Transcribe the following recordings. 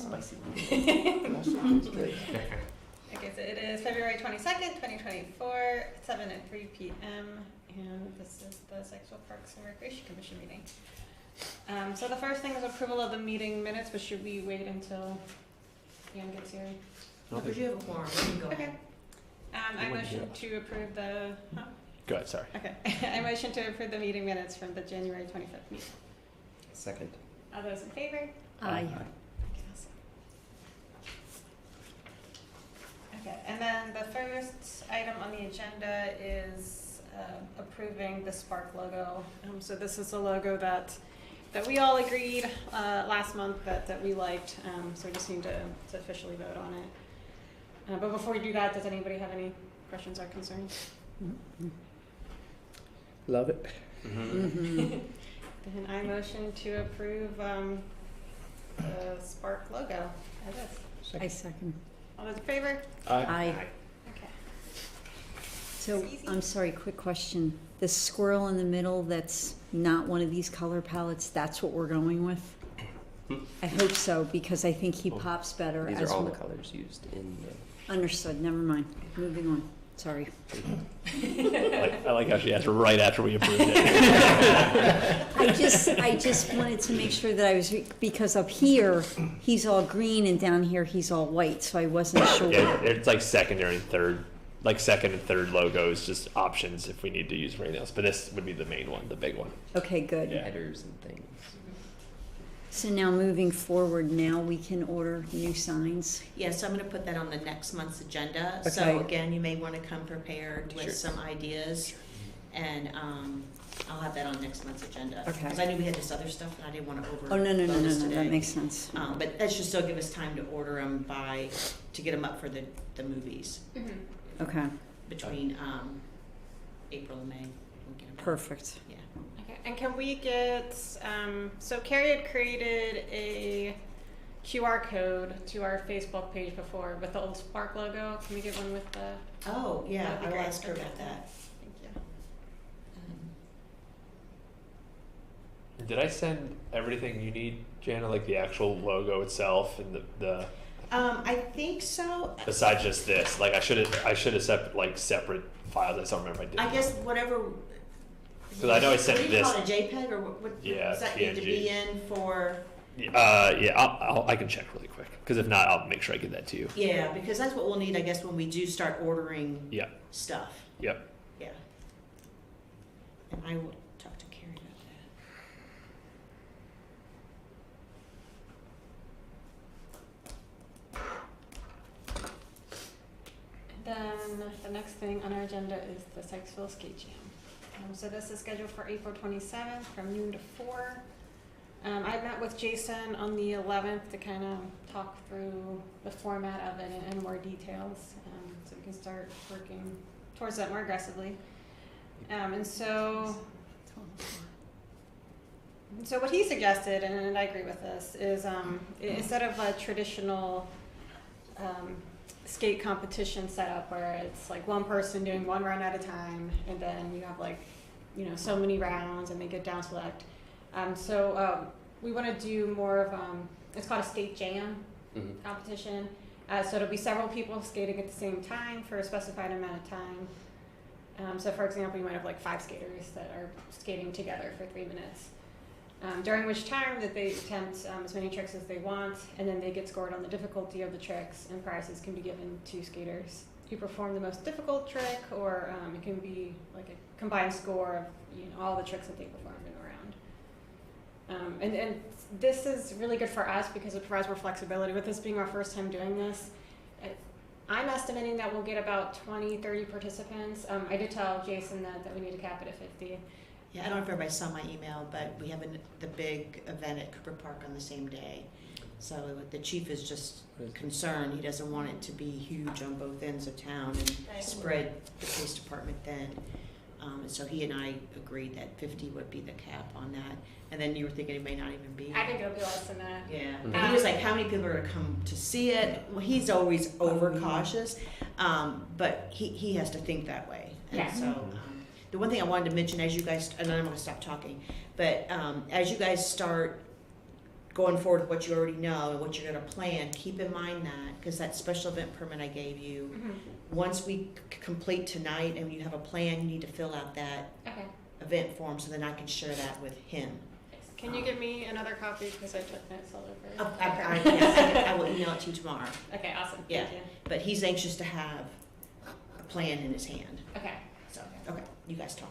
Spicy. Okay, so it is February 22nd, 2024, 7:03 p.m. And this is the Sykesville Parks and Recreation Commission meeting. So the first thing is approval of the meeting minutes, but should we wait until Ian gets here? No, because you have a quorum. You can go Okay. ahead. I motion to approve the. Huh? Go ahead, sorry. Okay. I motion to approve the meeting minutes from the January 25th meeting. Second. All those in favor? Aye. Okay, and then the first item on the agenda is approving the SPARC logo. So this is a logo that we all agreed last month that we liked. So we just need to officially vote on it. But before we do that, does anybody have any questions or concerns? Mm-hmm. Love it. Then I motion to approve the SPARC logo as is. I second. All those in favor? Aye. Okay. So, Easy. I'm sorry, quick question. The squirrel in the middle that's not one of these color palettes, that's what we're going with? I hope so, because I think he pops better. These as are all the well. colors used in the... Understood, never mind. Moving on. Sorry. I like how she asked right after we approved it. I just wanted to make sure that I was, because up here, he's all green and down here, he's all white, so I wasn't sure. Yeah, it's like secondary and third, like second and third logos, just options if we need to use for anything else. But this would be the main one, the big one. Okay, good. Yeah. headers and things. So now moving forward, now we can order new signs. Yes, I'm going to put that on the next month's agenda. So Okay. again, you may want to come prepared with Sure. some ideas, and I'll have that on next month's agenda. Okay. Because I knew we had this other stuff, and I didn't want to over. Oh, no, bonus that today. makes sense. But that should still give us time to order them to get them up for the movies Okay, between April and May. We'll get 'em done. perfect. Yeah. Okay, and can we get, so Carrie had created a QR code to our Facebook page before with the old SPARC logo. Can we get one with the, Oh, yeah, That'd be I will great. ask her Okay. about that. thank you. Did I send everything you need, Jana, like the actual logo itself and the I think so. besides just this? Like I should have separate files. I don't remember if I did. I guess whatever. Because I know I sent what do you this. call it, a JPEG, or what Yeah, does that need to PNG. be in for? Yeah, I can check really quick. Because if not, I'll make sure I get that to you. Yeah, because that's what we'll need, I guess, when we do start ordering Yeah. stuff. Yep. Yeah. And I will talk to Carrie about Then the next thing on our agenda is the Sykesville Skate Jam. So this is scheduled for April 27th from noon to 4. I met with Jason on the 11th to kind of talk through the format of it and more details, so we can start working towards that more aggressively. And so what he suggested, and I agree with this, is instead of a traditional skate competition setup where it's like one person doing one run at a time, and then you have so many rounds and they get down select. We want to do more of it's called a skate jam competition. So it'll be several people skating at the same time for a specified amount of time. So for example, you might have like 5 skaters that are skating together for 3 minutes. During which time that they attempt as many tricks as they want, and then they get scored on the difficulty of the tricks, and prizes can be given to skaters who perform the most difficult trick, or it can be like a combined score of all the tricks that they performed in a round. And this is really good for us because it provides more flexibility. With this being our first time doing this, I'm estimating that we'll get about 20-30 participants. I did tell Jason that we need to cap it at 50. Yeah, I don't know if everybody saw my email, but we have the big event at Cooper Park on the same day. So the chief is just concerned. He doesn't want it to be huge on both ends of town and spread the police department thin. And so he and I agreed that 50 would be the cap on that. And then you were thinking it may not even be. I think it'll be less than that. Yeah. Mhm. And he was like, how many people are going to come to see it? Well, he's always overcautious, but he has to think that way. And Yeah. so the one thing I wanted to mention as you guys, and then I'm going to stop talking, but as you guys start going forward with what you already know and what you're gonna plan, keep in mind that, because that special event permit I gave you, once we complete tonight and you have a plan, you need to fill out that Okay. event form so then I can share that with him. Can you give me another copy because I took notes all over? I will email it to you tomorrow. Okay, awesome. Yeah. Thank you. But he's anxious to have a plan in his hand. Okay. So, okay, you guys talk.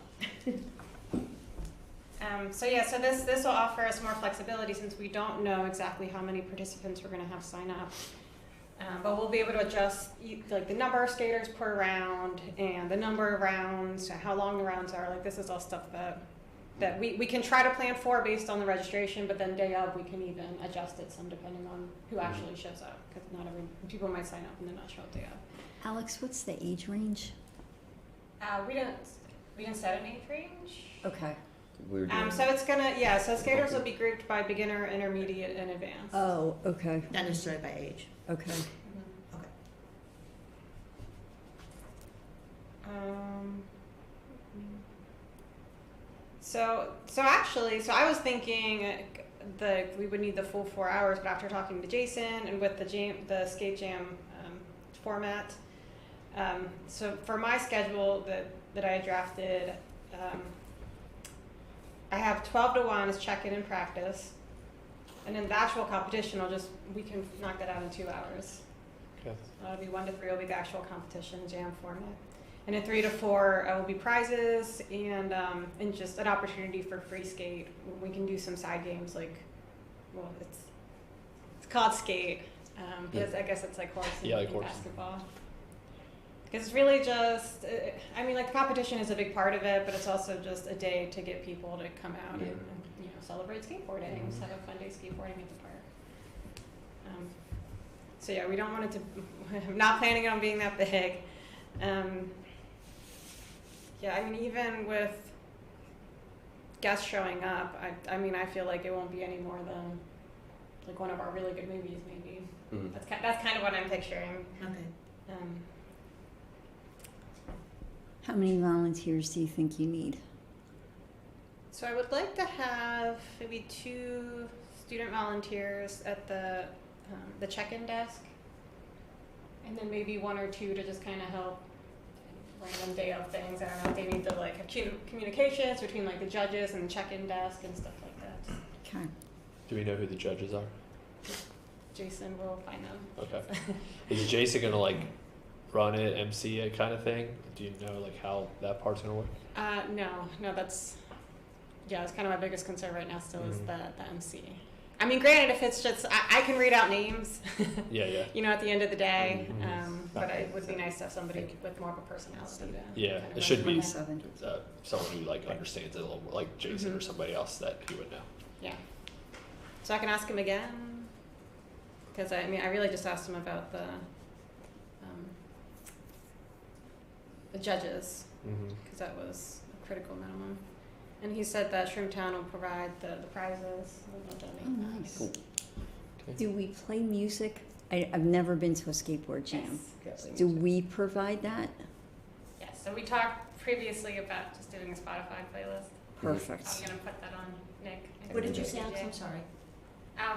So this will offer us more flexibility since we don't know exactly how many participants we're going to have sign up. But we'll be able to adjust like the number of skaters per round and the number of rounds, how long the rounds are. Like this is all stuff that we can try to plan for based on the registration, but then day of we can even adjust it some depending on who actually shows up, because not every people might sign up and then not show up day of. Alex, what's the age range? We didn't set an age range. Okay. We're doing So it's gonna so skaters will be grouped by beginner, intermediate, and advanced. Oh, okay, Not necessarily by age. okay. Okay. So I was thinking we would need the full 4 hours, but after talking to Jason and with the skate jam format, so for my schedule that I drafted, I have 12 to 1 as check-in and practice, and then the actual competition we can knock that out in 2 hours. Okay. It'll be 1 to 3 will be the actual competition jam format. And then 3 to 4 will be prizes and just an opportunity for free skate. We can do some side games it's called skate, but I guess it's like horse and basketball. Because it's really just, the competition is a big part of it, but it's also just a day to get people to come out and celebrate skateboarding, and just have a fun day skateboarding at the park. We don't want it to. I'm not planning on being that big. Even with guests showing up, I feel like it won't be any more than like one of our really good movies, maybe. Mhm. That's kind of what I'm picturing. Okay. How many volunteers do you think you need? So I would like to have maybe 2 student volunteers at the check-in desk, and then maybe 1 or 2 to just kind of help random day of things. I don't know if they need to have communications between the judges and the check-in desk and stuff like that. Okay. Do we know who the judges are? Jason will find them. Okay. Is Jason gonna run it, MC it kind of thing? Do you know how that part's gonna work? No, that's it's kind of my biggest concern right now still is the MC. Granted, if it's just I can read out names. Yeah. At the end of the day, but it would be nice to have somebody with more of a personality. Yeah, it should be 27. someone who understands it a little more, like Jason or somebody else that he would know. Yeah. So I can ask him again, because I really just asked him about the judges, because that was a critical minimum. And he said that Shrimptown will provide the prizes. I don't know what that means. Oh, nice. Cool. Do we play music? I've never been to a skateboard jam. Yes. Do we provide that? Yes. So we talked previously about just doing a Spotify playlist. Perfect. I'm gonna put that on Nick. What did you say, Alex? I'm sorry.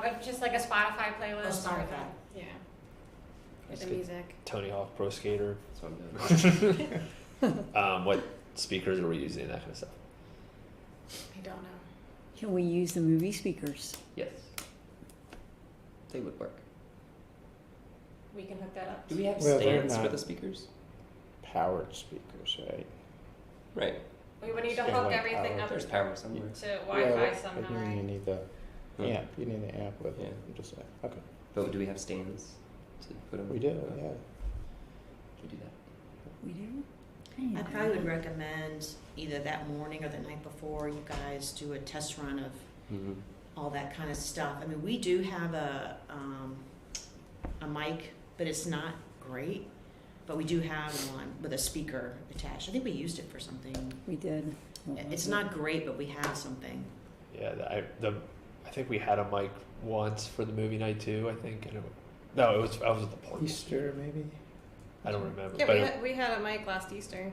But just like a Spotify playlist. Oh, Spotify. Yeah. With That's the good. music. Tony Hawk Pro Skater. That's what I'm doing. What speakers are we using? That kind of stuff. I don't know. Can we use the movie speakers? Yes. They would work. We can hook that up. Do we have Well, they're stands for not- the speakers? Powered speakers, right? Right. We would need to Stand hook like everything power. up There's power somewhere. to Wi-Fi Well, somehow, but you right? need the Huh. amp. You need the amp with it. Yeah. I'm just saying. Okay. But do we have stands to put them? We do, yeah. We do that. We do? I probably would recommend either that morning or the night before you guys do a test run of Mm-hmm. all that kind of stuff. We do have a mic, but it's not great. But we do have one with a speaker attached. I think we used it for something. We did. What was It's it? not great, but we have something. Yeah, I think we had a mic once for the movie night too. I think, and I was at the portable. Easter, maybe? I don't remember. Yeah, but we had a mic last Easter.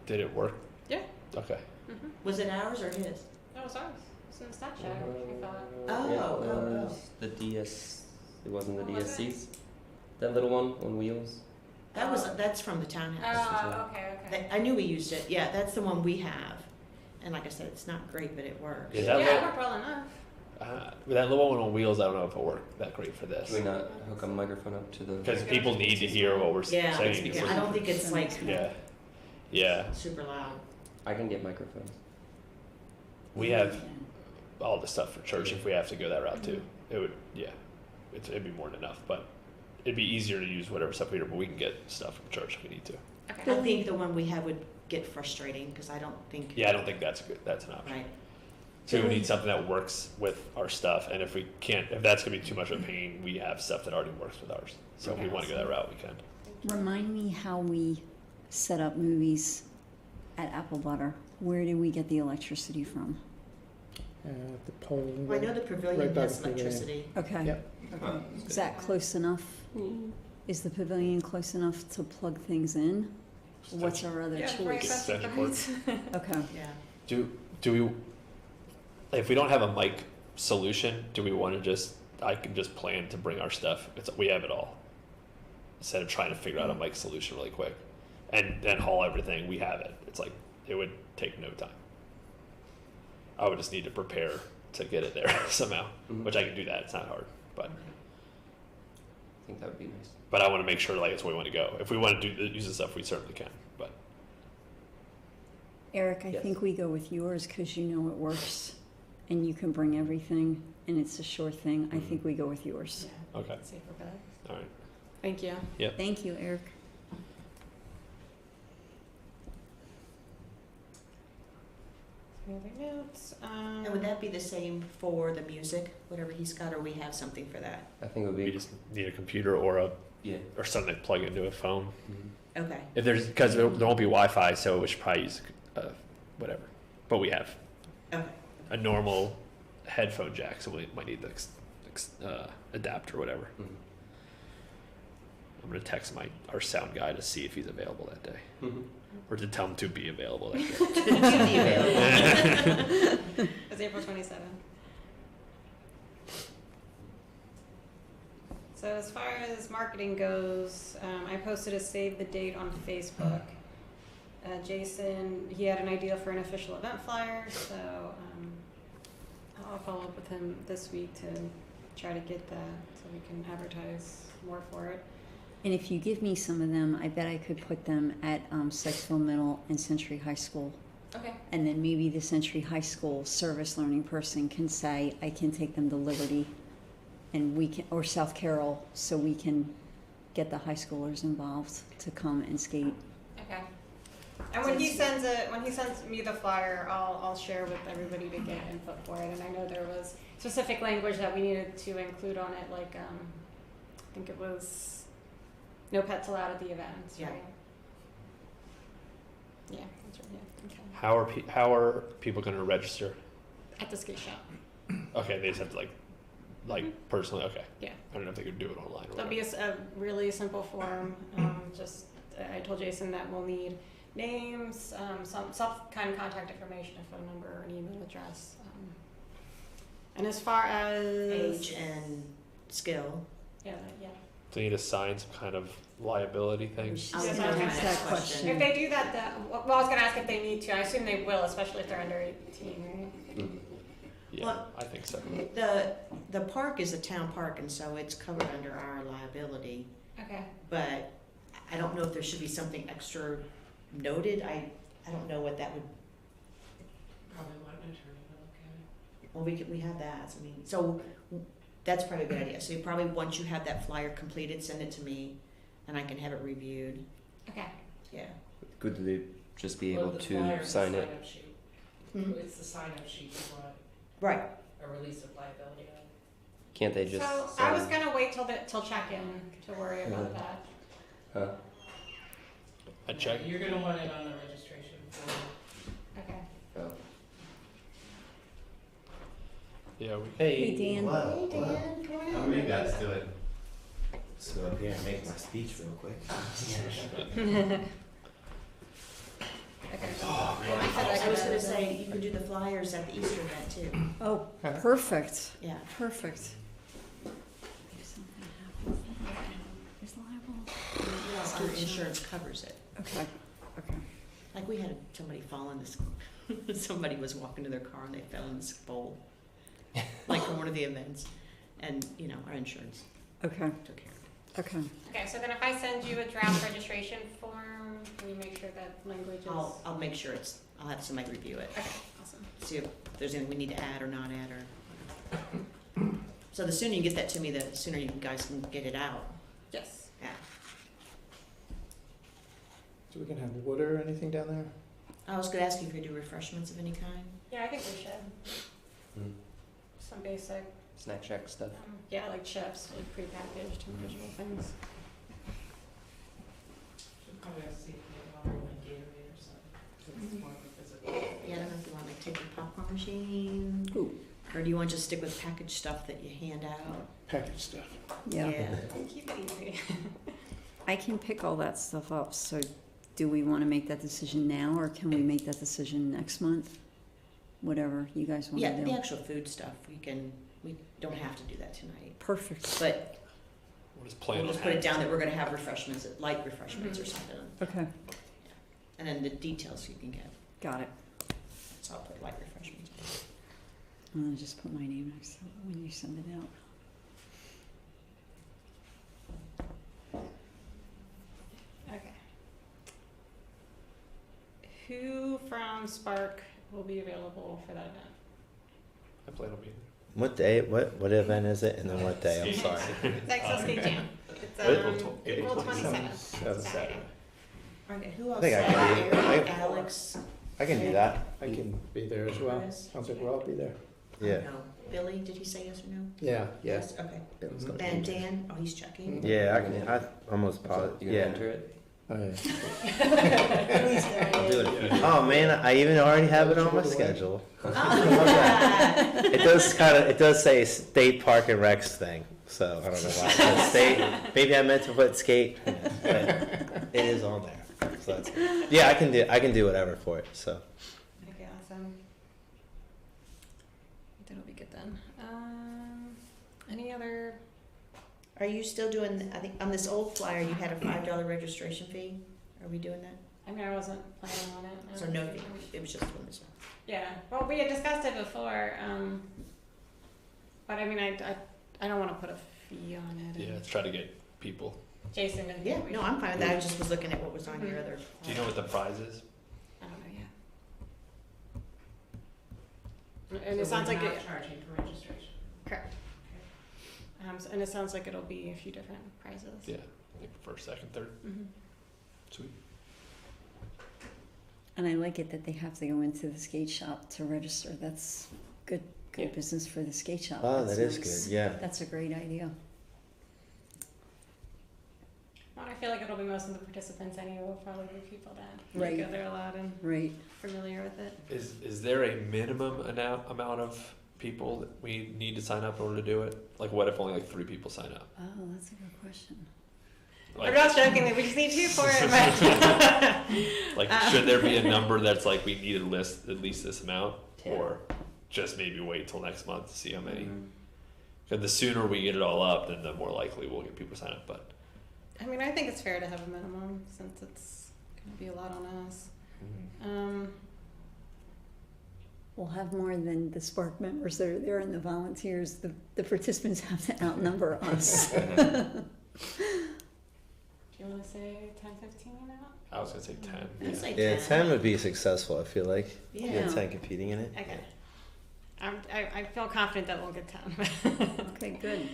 did it work? Yeah. Okay. Mm-hmm. Was it ours or his? That was ours. It's in the stat check, I thought. Oh, Yeah, oh, oh. The DS. It wasn't the What was DSCs. That little one on wheels. That's from the townhouse. Oh, okay. I knew we used it, yeah, that's the one we have. And like I said, it's not great, but it works. Is Yeah, that it worked well enough. that little one on wheels, I don't know if it'll work that great for this. Do we not hook a microphone up to the? Because people need to hear what we're Yeah, saying. I don't think it's like Yeah. Yeah. super loud. I can get microphones. We have all the stuff for church if we have to go that route too. It would, yeah. It'd be more than enough, but it'd be easier to use whatever stuff we hear, but we can get stuff from church if we need to. Okay. I think the one we have would get frustrating, because I don't think. Yeah, I don't think that's an option. Right. So we need something that works with our stuff, and if that's gonna be too much of a pain, we have stuff that already works with ours. So if we wanna go that route, we can. Remind me how we set up movies at Apple Butter. Where do we get the electricity from? The pole. Well, I know the pavilion Right by has the pavilion. electricity. Okay. Yep. Okay. Is that close enough? Is the pavilion close enough to plug things in? What's our other Yeah, right, choice? that's Extension cord. Okay. Yeah. Do we, if we don't have a mic solution, do we want to I can just plan to bring our stuff. We have it all. Instead of trying to figure out a mic solution really quick and then haul everything, we have it. It's like, it would take no time. I would just need to prepare to get it there somehow, which I can do that. It's not hard, but I think that would be nice. but I want to make sure like it's where we want to go. If we want to use the stuff, we certainly can. But Eric, I Yes. think we go with yours because you know it works and you can bring everything and it's a sure thing. I think we go with yours. Yeah, okay, safer bet. all right. Thank you. Thank you, Eric. Any other notes? And would that be the same for the music, whatever he's got, or we have something for that? I think it would We be. just need a computer or Yeah. something to plug into a phone. Okay. If because there won't be Wi-Fi, so we should probably use whatever. But we have Okay. a normal headphone jack, so we might need the adapter or whatever. Mhm. I'm gonna text our sound guy to see if he's available that day, Mhm. or to tell him to be available that day. To be available. It's April 27th. So as far as marketing goes, I posted a save the date on Facebook. Jason, he had an idea for an official event flyer, so I'll follow up with him this week to try to get that so we can advertise more for it. And if you give me some of them, I bet I could put them at Sykesville Middle and Century High School. Okay. And then maybe the Century High School service learning person can say, I can take them to Liberty and we can, or South Carroll, so we can get the high schoolers involved to come and skate. Okay. And when he sends me the flyer, I'll share with everybody to get input for it. And I know there was specific language that we needed to include on it, like I think it was no pets allowed at the events, Yeah. right? Yeah, that's right. Yeah. Okay. How are people gonna register? At the skate shop. Okay, they just have to like personally. Okay. Yeah. I don't know if they could do it online or There'll be a really simple form. Just I told Jason that we'll need names, some kind of contact information, a phone number, an email address. And as far as Age and skill. yeah. Do they need to sign some kind of liability thing? I was Yes, gonna I was ask gonna that question. If they do that, well, I was gonna ask if they need to. I assume they will, especially if they're under 18, right? Mhm. Yeah, Well, I think so. The park is a town park, and so it's covered under our liability. Okay. But I don't know if there should be something extra noted. I don't know what that would. Probably want an attorney to look at it. Well, we have that. I mean, so that's probably a good idea. So you probably, once you have that flyer completed, send it to me, and I can have it reviewed. Okay. Yeah. Could they just be Well, able the to flyer is a sign it? sign-up sheet. Hmm? It's the sign-up sheet you want Right. a release of liability on. Can't they just? So sign? I was gonna wait till check-in to worry about that. Huh? I check. You're gonna want it on the registration form. Okay. Oh. Yeah, we. Hey, Dan. What? Hey, Dan, come on How in. are you guys doing? Let's go up here and make my speech real quick. Okay. I was gonna say, you can do the flyers at the Easter event too. Oh, perfect, Yeah. perfect. If something happens, is liable. Our insurance covers it. Okay, okay. Like we had somebody fall in this, somebody was walking to their car and they fell in this bowl. Like from one of the events. And, our insurance Okay, took care of it. okay. Okay, so then if I send you a draft registration form, can you make sure that language is? I'll make sure I'll have somebody review it. Okay, awesome. See if there's anything we need to add or not add or. So the sooner you get that to me, the sooner you guys can get it out. Yes. Yeah. So we can have wood or anything down there? I was gonna ask you if you do refreshments of any kind. Yeah, I think we should. Mm. Some basic, Snack shack stuff. yeah, like chips, like prepackaged individual things. Should probably have to see if they have like Gatorade or something. It's more of a physical. Yeah, I don't know if you want to take your popcorn machine. Ooh. Or do you want to just stick with packaged stuff that you hand out? Package stuff. Yeah, Keep it easy. I can pick all that stuff up, so do we want to make that decision now, or can we make that decision next month? Whatever you guys want to Yeah, do. the actual food stuff, we don't have to do that tonight. Perfect, But We'll just plan we'll on just put it having down that we're gonna have refreshments, light refreshments or something. okay, And then the details you can get, got it. so I'll put light refreshments. I'm gonna just put my name next to it when you send it out. Okay. Who from SPARC will be available for that event? I plan on being What day? What event is it? And then what day? I'm sorry. Sykesville Skate Jam. It's April April 27th. Seventh. Saturday. Okay, who else? I think I can do- Eric, I- Alex. I can do that. I can be there as well. Chris. Sounds like we'll all be there. Yeah. No. Billy, did he say yes or no? Yeah, yes. Okay. Bill's gonna And be- Dan, oh, he's checking. Yeah, I can. I almost positive. You gonna Yeah. enter it? Oh, yeah. I'll do it if you Oh man, I even already have it on my schedule. Oh. It does say state park and recs thing, so I don't know why. It says state. Maybe I meant to put skate, but it is on there. So that's good. Yeah, I can do whatever for it. So Okay, awesome. That'll be good then. Any other? Are you still doing, I think on this old flyer, you had a $5 registration fee? Are we doing that? I mean, I wasn't planning on it. So no fee, it was just when this one. Yeah, well, we had discussed it before, but I mean, I don't want to put a fee on it. Yeah, let's try to get people. Jason and Yeah, no, I'm fine with that, I just was looking at what was on your other. Do you know what the prize is? I don't know yet. And it sounds like we're it. not charging for registration. Correct. And it sounds like it'll be a few different prizes. Yeah, I think first, second, third. Mm-hmm. Sweet. And I like it that they have to go into the skate shop to register. That's good Yeah. business for the skate shop. oh, That's that is nice. good. Yeah. That's a great idea. Well, I feel like it'll be most of the participants anyway. Will probably be people that Right. go there a lot and Right. familiar with it. Is there a minimum amount of people that we need to sign up in order to do it? Like, what if only like 3 people sign up? Oh, that's a good question. Like, We're not jokingly, we just need 2 for it. But like, should there be a number that's like we need to list at least this amount, Yeah. or just maybe wait till next month to see how many? Mm-hmm. Because the sooner we get it all up, then the more likely we'll get people to sign up. But I mean, I think it's fair to have a minimum since it's going to be a lot on us. We'll have more than the SPARC members that are there and the volunteers. The participants have to outnumber us. Do you want to say 10, 15 now? I was gonna say 10. I'd say Yeah, 10. 10 would be successful. I feel like. Yeah. You got 10 competing in it. Okay. I feel confident that we'll get 10. Okay, good.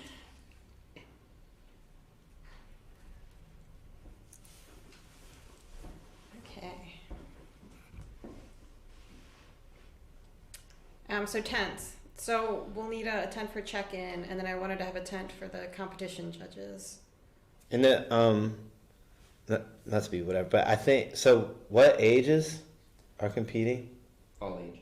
Okay. So tents. So we'll need a tent for check-in, and then I wanted to have a tent for the competition judges. And then, not to be whatever, but I think so. What ages are competing, All ages.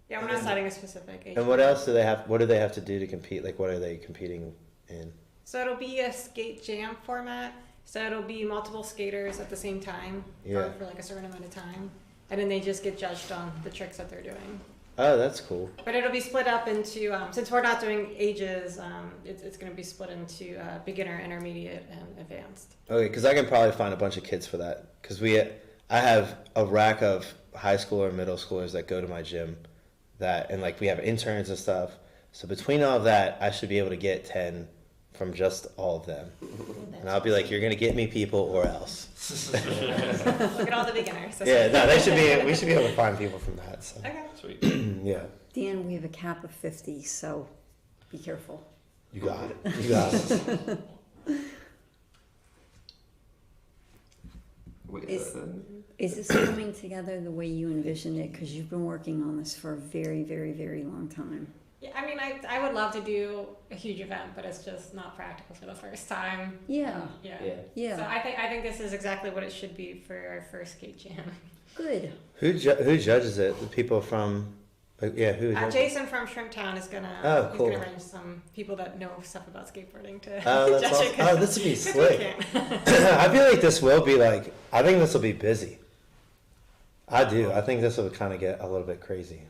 Yeah, we're not setting a specific age. and what else do they have? What do they have to do to compete? Like, what are they competing in? So it'll be a skate jam format. So it'll be multiple skaters at the same time Yeah. for like a certain amount of time. and then they just get judged on the tricks that they're doing. Oh, that's cool. But it'll be split up into, since we're not doing ages, it's going to be split into beginner, intermediate, and advanced. Okay, because I can probably find a bunch of kids for that. Because I have a rack of high schooler and middle schoolers that go to my gym, and like we have interns and stuff. So between all of that, I should be able to get 10 from just all of them. And I'll be like, you're gonna get me people or else. Look at all the beginners. Yeah, no, we should be able to find people from that. So. Okay. Sweet. Yeah, Dan, we have a cap of 50, so be careful. you got it. You got it. Is this coming together the way you envisioned it? Because you've been working on this for a very, very, very long time. Yeah, I mean, I would love to do a huge event, but it's just not practical for the first time. Yeah, Yeah. Yeah. yeah, So I think this is exactly what it should be for our first skate jam. good. Who judges it? The people from, yeah, who judges it? Jason from Shrimptown is gonna Oh, he's cool. gonna arrange some people that know stuff about skateboarding to Oh, that's judge awesome. it. 'Cause Oh, this would be we slick. can't. I feel like this will be like, I think this will be busy. I do. I think this will kind of get a little bit crazy.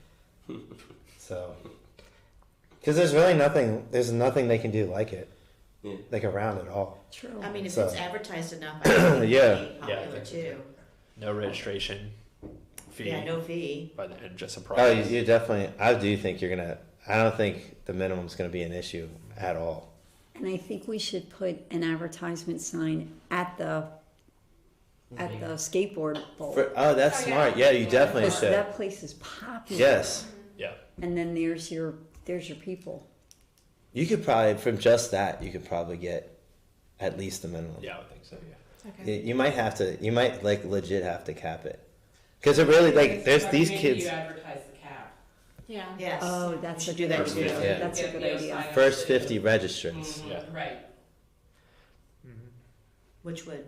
So, because there's nothing they can do like it, Yeah. like around it all. True. I mean, if So- it's advertised enough, I think it Yeah. would be Yeah, I popular think so, too. No registration fee. Yeah, no fee. And just a Oh, prize. you definitely, I do think I don't think the minimum's going to be an issue at all. And I think we should put an advertisement sign at the skateboard bowl. Oh, that's Oh, yeah. smart. Yeah, you definitely Because should. that place is popular. Yes. Yeah. And then there's your people. You could probably, from just that, you could probably get at least the minimum. Yeah, I would think so. Yeah. Okay. You might like legit have to cap it. Because it really, like, there's But these maybe kids, you advertise the cap. Yeah. Yes. Oh, that's We a should do good that idea. too. Yeah. That's a Get good the idea. sign-up first to- 50 registrants. Mhm, Yeah. Right. Which would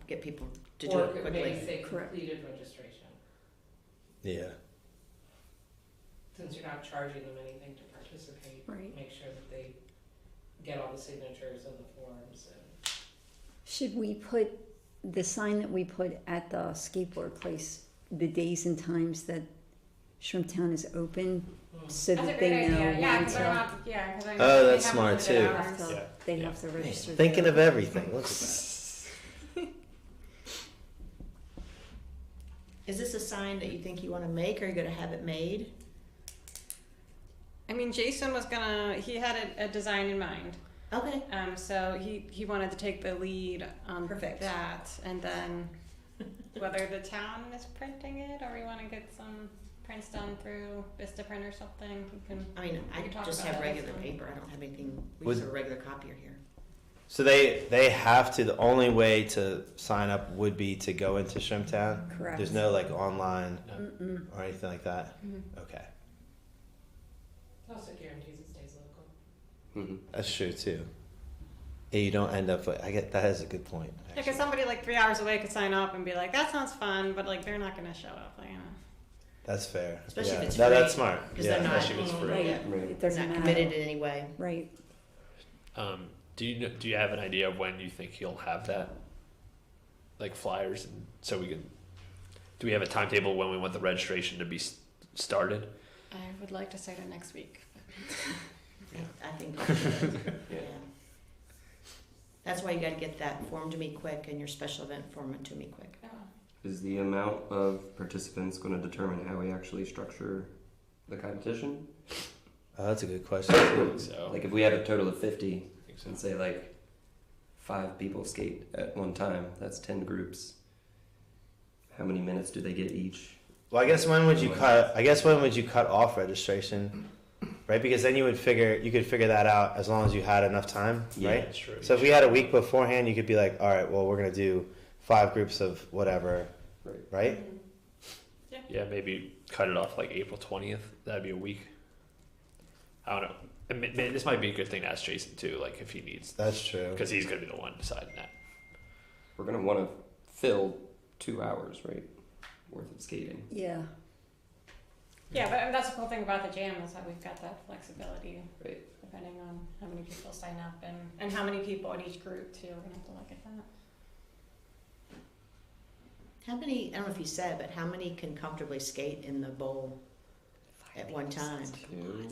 get people to do Or it could maybe quickly. say Correct. completed registration, Yeah. since you're not charging them anything to participate. Right. Make sure that they get all the signatures and the forms and. Should we put the sign that we put at the skateboard place, the days and times that Shrimptown is open, so That's a that great they know idea. Yeah, when because to, I Oh, they that's have smart, limited too. they hours. have to, Yeah. they Yeah. have to register. Thinking there. of everything. Look at that. Is this a sign that you think you want to make, or are you going to have it made? I mean, Jason he had a design in mind. Okay. So he wanted to take the lead on Perfect. that, and then whether the town is printing it or we want to get some prints done through Vistaprint or something, we can. I mean, I We can talk just about have that regular next time. paper. I don't have anything. We Was- use a regular copier here. So they have to, the only way to sign up would be to go into Shrimptown? Correct. There's no like online Mm-mm. or anything like that? Mhm. Okay. Also guarantees it stays local. Mhm. That's true too. Yeah, you don't end up, that is a good point. Yeah, because actually. somebody like 3 hours away could sign up and be like, "That sounds fun," but like they're not gonna show up. Like, That's fair. Especially if Yeah. it's No, free, that's smart. Because Yeah. they're not, especially if it's free. Right, Yeah. Right. it they're doesn't not matter. committed in any way. Right. Do you have an idea of when you think you'll have that, like flyers, and so we can? Do we have a timetable when we want the registration to be started? I would like to say that next week. I think that's good. Yeah. Yeah. That's why you got to get that form to me quick and your special event form to me quick. Is the amount of participants going to determine how we actually structure the competition? Oh, that's a good question I too. think so. Like if we have a total of 50 I think so. and say like 5 people skate at one time, that's 10 groups. How many minutes do they get each? Well, I guess when would you cut off registration? Right? Because then you could figure that out as long as you had enough time, Yeah, right? That's true. So if we had a week beforehand, you could be like, all right, well, we're going to do 5 groups of whatever, Right. right? Yeah, maybe cut it off like April 20th. That'd be a week. I don't know. And this might be a good thing to ask Jason too, like if he needs, That's true. because he's gonna be the one deciding that. We're going to want to fill 2 hours, right? Worth of skating. Yeah. Yeah, but that's the cool thing about the jam is that we've got that flexibility. Right. Depending on how many people sign up and how many people in each group too. We're gonna have to look at that. How many, I don't know if you said, but how many can comfortably skate in the bowl at one time? Two.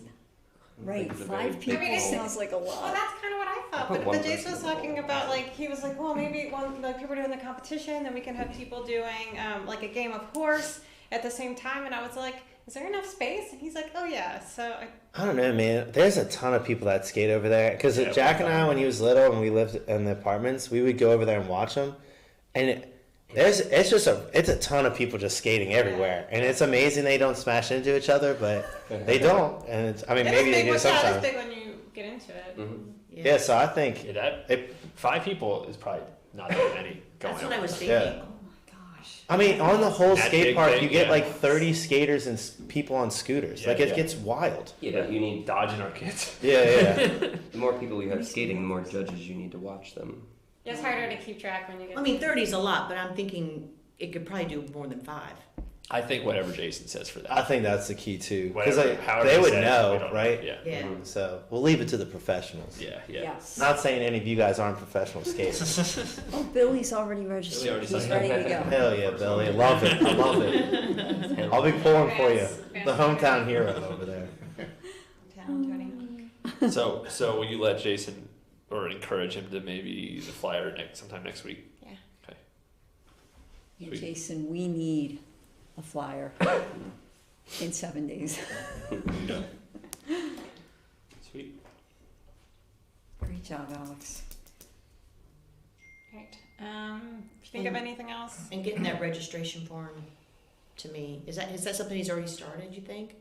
Right, It's a 5 very people big bowl. sounds like a Well, lot. that's kind of what I thought. Put But, one but Jason person was in the talking bowl. about like he was like, well, maybe when like people are doing the competition, then we can have people doing like a game of horse at the same time. And I was like, is there enough space? And he's like, oh yeah. So I don't know, man. There's a ton of people that skate over there. Because Yeah, Jack and I, when he was little and we lived in the apartments, we would go over there and watch them. And it's a ton of people just skating everywhere. And it's amazing they don't smash into each other, but they don't. And it's, I mean, it is maybe they big do when- yeah, sometimes. it's big when you get into it. Mhm. Yeah, so I think Yeah, that it, 5 people is probably not that many going. That's what I over was there. thinking. Yeah. Oh my gosh. I mean, on the whole That skate big park, thing, you get yeah. like 30 skaters and people on scooters. Yeah, Like, it yeah. gets wild. Yeah, but you need Dodging our kids. Yeah, yeah. the more people you have skating, the more judges you need to watch them. It's harder to keep track when you get. I mean, 30 is a lot, but I'm thinking it could probably do more than 5. I think whatever Jason says for that. I think that's the key, too. Because Whatever- however they he would says, we know, don't right? Yeah. Yeah. Mhm. So we'll leave it to the professionals. Yeah. Yeah. Yes. Not saying any of you guys aren't professional skaters. Oh, Billy's already registered. already He's signed ready to go. Hell yeah, Billy. I love it. I love it. I'll be pulling for you. The hometown hero over there. Town, So will you let Jason or encourage him to maybe the flyer sometime next week? Yeah, Sweet. Jason, we need a flyer in 7 days. Sweet. Great job, Alex. Right. If you think of anything else? And getting that registration form to me, is that something he's already started, you think?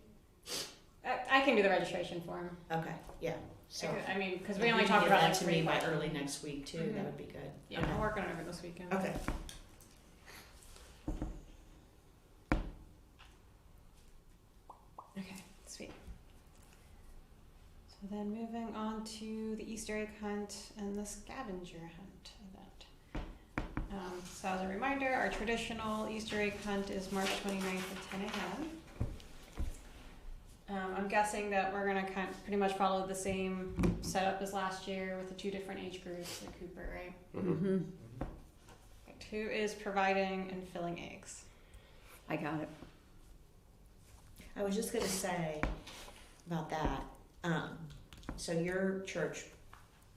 I can do the registration form. Okay, yeah. So I mean, because we if only you talked can about get like that to me 3 by early next week too. Mhm. That would be good. Yeah, Okay. I'm working on it this weekend. Okay. Okay, sweet. So then moving on to the Easter egg hunt and the scavenger hunt event. So as a reminder, our traditional Easter egg hunt is March 29th at 10 a.m. I'm guessing that we're gonna pretty much follow the same setup as last year with the 2 different age groups, like Cooper, right? Mm-hmm. Right. Who is providing and filling eggs? I got it. I was just gonna say about that. So your church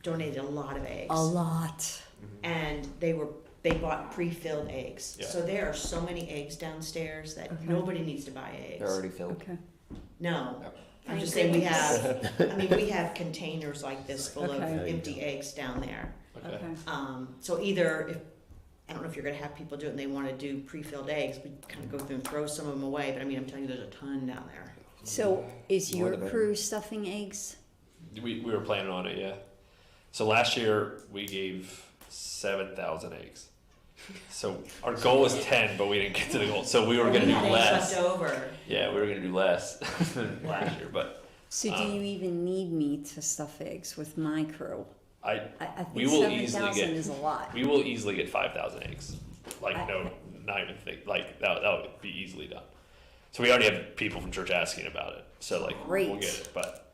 donated a lot of eggs, A lot. and they bought pre-filled eggs. Yeah. So there are so many eggs downstairs that Okay. nobody needs to buy eggs. They're already filled. Okay. No, Yep. I'm just Thank saying we goodness. have. I mean, we have containers like this full of Okay. empty eggs down there. Okay. Okay. So either if I don't know if you're gonna have people do it and they want to do pre-filled eggs, we kind of go through and throw some of them away. But I mean, I'm telling you, there's a ton down there. So is More your the better. crew stuffing eggs? We were planning on it, yeah. So last year we gave 7,000 eggs. So our goal was 10, but we didn't get to the goal. So we were gonna do We had eggs less. left over. Yeah, we were gonna do less than last year, but So do you even need me to stuff eggs with my crew? I I We think will easily 7,000 get- is a lot. we will easily get 5,000 eggs. Like I- no, not even think like that would be easily done. So we already have people from church asking about it. So like we'll Great. get it, but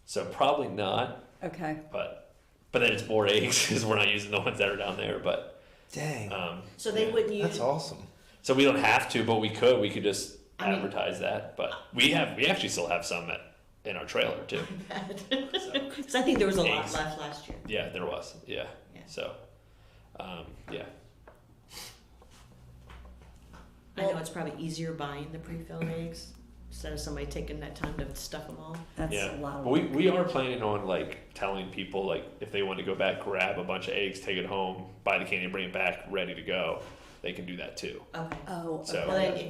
so probably not. Okay. But then it's more eggs because we're not using the ones that are down there. But Dang. So they yeah. wouldn't use. That's awesome. So we don't have to, but we could. We could just I mean- advertise that. But we actually still have some in our trailer too. So, Because I think there was a lot Eggs. left last year. yeah, there was. Yeah. Yeah. So, yeah. I know it's probably easier buying the pre-filled eggs instead of somebody taking that time to stuff them all. That's Yeah. a lot of But work. we are planning on like telling people like if they want to go back, grab a bunch of eggs, take it home, buy the candy, bring it back, ready to go. They can do that too. Okay. Oh, So- Well, then, that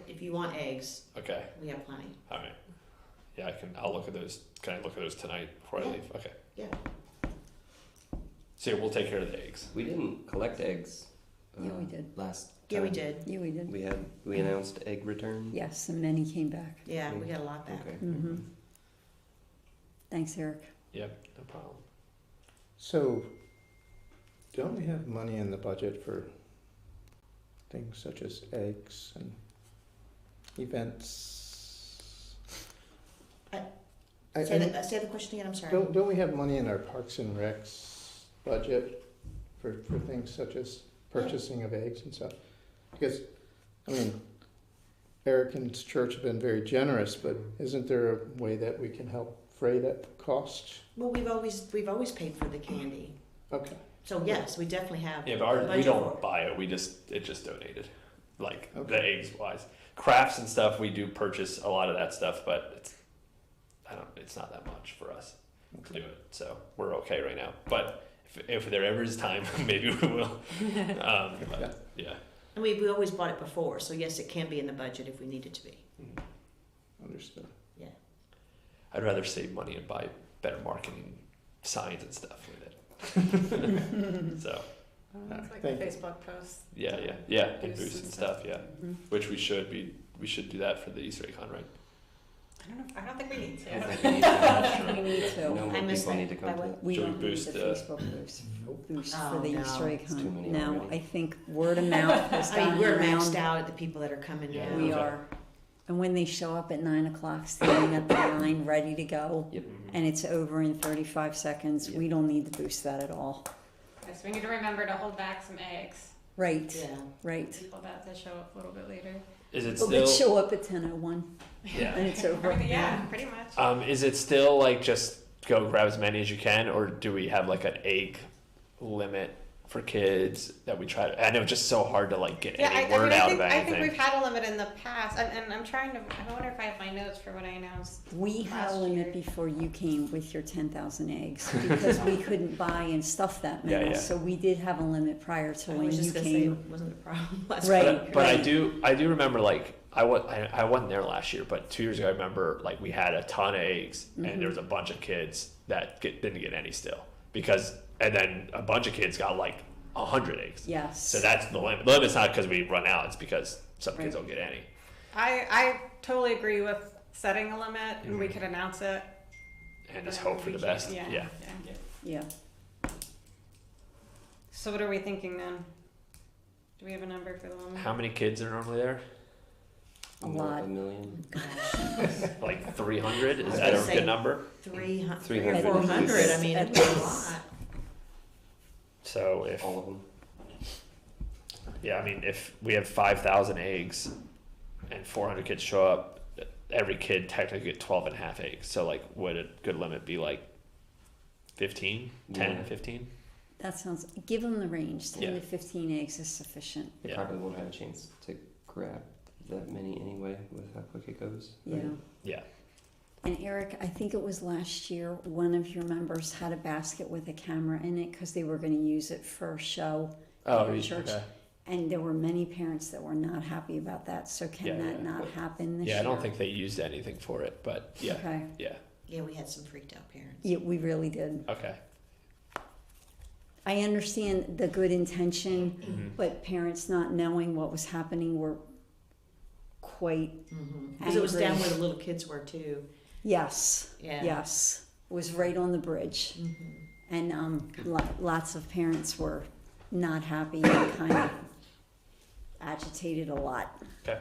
if you want eggs, Okay. we have plenty. All right. Yeah, I'll look at those. Can I look at those tonight before I Yeah. leave? Okay. Yeah. So yeah, we'll take care of the eggs. We didn't collect eggs. Yeah, we did. Last Yeah, we time. did. Yeah, we did. We announced egg return. Yes, and many came back. Yeah, we got a lot back. Okay. Mm-hmm. Thanks, Eric. Yep, no problem. So, don't we have money in the budget for things such as eggs and events? Say the question again, I'm sorry. Don't we have money in our Parks and Recs budget for things such as purchasing of eggs and stuff? Because, I mean, Eric and his church have been very generous, but isn't there a way that we can help fray that cost? Well, we've always paid for the candy. Okay. So yes, we definitely have. Yeah, but we budget for don't it. buy it. It just donated. Like Okay. the eggs wise, crafts and stuff. We do purchase a lot of that stuff, but it's not that much for us to do it. So we're okay right now. But if there ever is time, maybe we will. But, yeah. And we always bought it before, so yes, it can be in the budget if we need it to be. Understood. Yeah. I'd rather save money and buy better marketing signs and stuff with it. So It's like Thank the you. Facebook posts. yeah, and Boosts boosts and and stuff. Yeah, Mhm. which we should do that for the Easter egg hunt, right? I don't think we need I to. think we need to. We need to. No more I missed people that. need to By come to what? it. We Should we don't need boost the the- Facebook boost for Oh, the no. Easter egg It's too hunt. many No, already. I think word of mouth has I mean, gotten we're maxed around. out at the people that are coming Yeah. now. We Okay. are. And when they show up at 9 o'clock, standing at the line, ready to go, Yep. and it's over in 35 seconds, Yep. we don't need to boost that at all. Yes, we need to remember to hold back some eggs. Right, Yeah. right. People that show up a little bit later. Is it Well, they still? show up at 10:01 Yeah. and it's over. Yeah, pretty much. Is it still like just go grab as many as you can, or do we have like an egg limit for kids that we try to? I know it's just so hard to like get Yeah, any word out of I anything. think we've had a limit in the past, and I'm trying to. I wonder if I have my notes for what I announced. We had a Last limit year. before you came with your 10,000 eggs because we couldn't buy and stuff that Yeah, many. yeah. So we did have a limit prior to I when was you just gonna say came. it wasn't a problem last Right. year. But I do remember like I wasn't there last year, but 2 years ago I remember like we had a ton of eggs and there was a bunch of kids that didn't get any still and then a bunch of kids got like 100 eggs. Yes. So that's the limit. The limit's not because we run out; it's because some kids don't get any. I totally agree with setting a limit, and we could announce it. And just but hope for we the can't- best. Yeah. Yeah. So what are we thinking then? Do we have a number for the limit? How many kids are normally there? A lot. A million. Like 300? Is was that gonna a say- good number? 300, 300. 400. I mean, At it's a least. lot. So if All of them. yeah, I mean if we have 5,000 eggs and 400 kids show up, every kid technically get 12 and a half eggs. So like would a good limit be like 15, 10, Yeah. 15? That sounds, give them the range. 10 Yeah. to 15 eggs is sufficient. They Yeah. probably won't have a chance to grab that many anyway with how quick it goes. Yeah. right? Yeah. And Eric, I think it was last year, one of your members had a basket with a camera in it because they were going to use it for a show Oh, at you- church. okay. And there were many parents that were not happy about that. So can Yeah, that yeah. not happen this year? Yeah, I don't think they used anything for it, but yeah. Okay. Yeah. Yeah, we had some freaked out parents. Yeah, we really did. Okay. I understand the good intention, Mhm. but parents not knowing what was happening were quite, Because it was down Angry. where the little kids were too. yes, Yeah. yes. It was right on the bridge. Mhm. And lots of parents were not happy and kind of agitated a lot. Okay.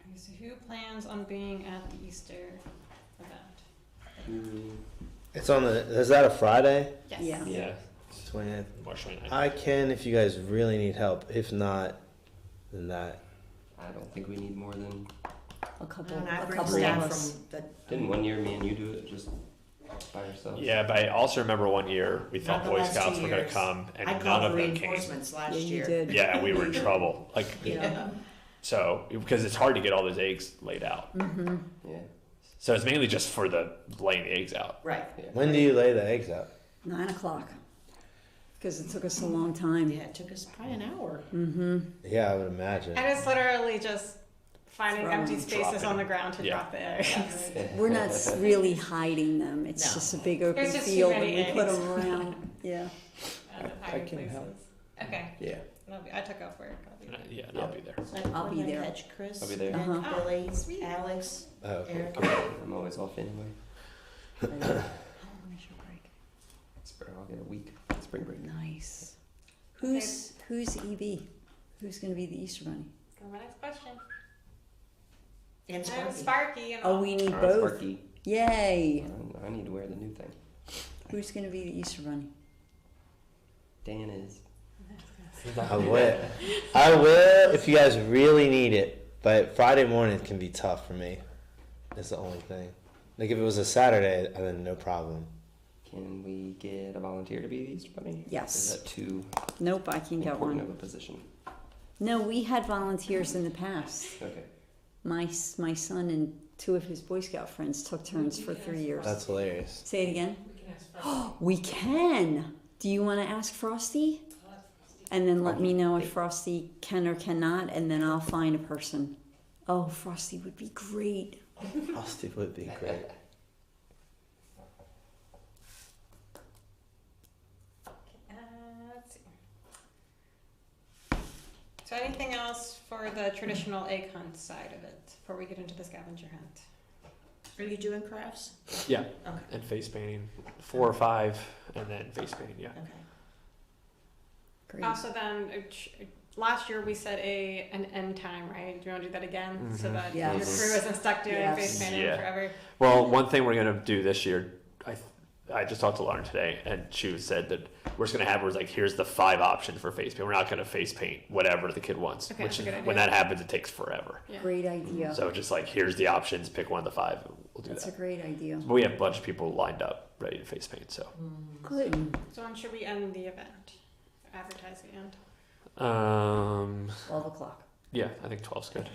Okay, so who plans on being at the Easter event? It's on the. Is that a Friday? Yes. Yeah. Yeah. 20th. March 29th. I can if you guys really need help. If not, then that. I don't think we need more than. A couple, And I a bring couple of staff us. from the. Didn't 1 year me and you do it just by yourselves? Yeah, but I also remember one year we thought Not the Boy last 2 Scouts were going to years. come and I none called of for them came. reinforcements last Yeah, you year. did. Yeah, we were in trouble. Like, Yeah. so, because it's hard to get all those eggs laid out. Mm-hmm. Yeah. So it's mainly just for the laying the eggs out. Right. Yeah. When do you lay the eggs out? 9 o'clock. Because it took us a long time. Yeah, it took us probably an hour. Mm-hmm. Yeah, I would imagine. And it's literally just finding Throwing, empty spaces dropping. on the ground to Yeah. drop the eggs. We're not really hiding them. It's No. just a big open There's just too field and many we put eggs. them around. Yeah. I can help. Okay. Yeah. I took off work. I'll be there. Yeah, and I'll be there. So I'll be when I there. Catch Chris. I'll be there. And Uh-huh. Billy, Sweet. Alex, Oh, okay. Eric. I'm always off anyway. How long is your break? I'll get a week. Spring break. Nice. Who's EB? Who's going to be the Easter Bunny? Go to my next question. And And Sparky. Sparky and Oh, all. we need Alright, both. Sparky. Yay! I need to wear the new thing. Who's going to be the Easter Bunny? Dan is. I will. I will if you guys really need it. But Friday morning can be tough for me. That's the only thing. Like if it was a Saturday, then no problem. Can we get a volunteer to be the Easter Bunny? Yes. Is that too Nope, I can get important one. of a position? No, we had volunteers in the past. Okay. My son and 2 of his Boy Scout friends took turns for 3 years. That's hilarious. Say it again. We can ask Frosty. We can. Do you want to ask Frosty? I'll ask Frosty. And then let me know if Frosty can or cannot, and then I'll find a person. Oh, Frosty would be great. Frosty would be great. Let's see. So anything else for the traditional egg hunt side of it before we get into the scavenger hunt? Are you doing crafts? Yeah, Okay. and face painting, 4 or 5, and then face painting. Yeah. Okay. Great. Also then, last year we set an end time, right? Do you want to do that again? So Mhm. that Yes. your crew isn't stuck doing Yes. face painting Yeah. forever. Well, one thing we're gonna do this year, I just talked to Lauren today, and she said that we're just gonna have like here's the 5 options for face paint. We're not gonna face paint whatever the kid wants, Okay, which that's a good when idea. that happens, it takes forever. Yeah. Great idea. So just like here's the options, pick one of the 5, and we'll do That's a that. great idea. But we have a bunch of people lined up ready to face paint. So Good. So when should we end the event? Advertise the end. 12 o'clock. yeah, I think 12's good.